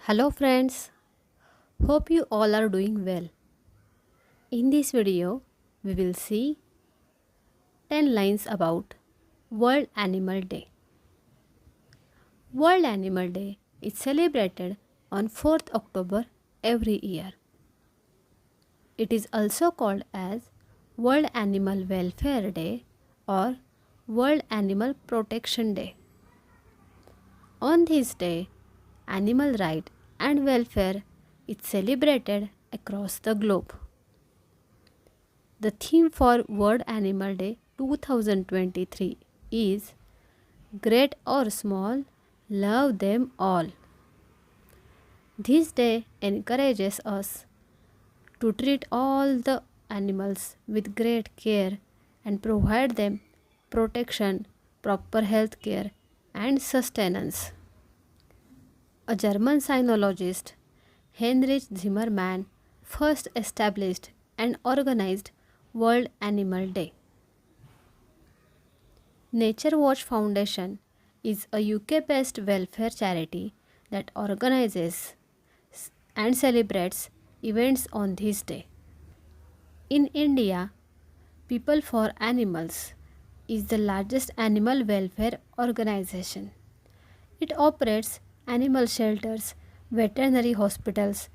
Hello friends, hope you all are doing well. In this video, we will see 10 lines about World Animal Day. World Animal Day is celebrated on 4th October every year. It is also called as World Animal Welfare Day or World Animal Protection Day. On this day, animal rights and welfare is celebrated across the globe. The theme for World Animal Day 2023 is Great or Small, Love Them All. This day encourages us to treat all the animals with great care and provide them protection, proper health care, and sustenance. A German cynologist, Heinrich Zimmermann, first established and organized World Animal Day. Nature Watch Foundation is a UK-based welfare charity that organizes and celebrates events on this day. In India, People for Animals is the largest animal welfare organization. It operates animal shelters, veterinary hospitals,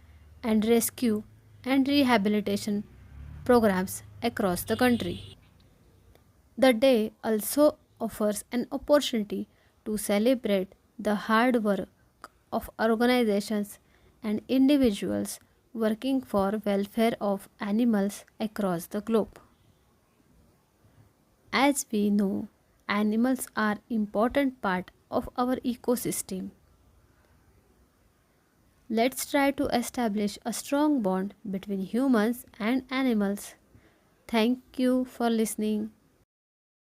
and rescue and rehabilitation programs across the country. The day also offers an opportunity to celebrate the hard work of organizations and individuals working for welfare of animals across the globe. As we know, animals are important part of our ecosystem. Let's try to establish a strong bond between humans and animals. Thank you for listening.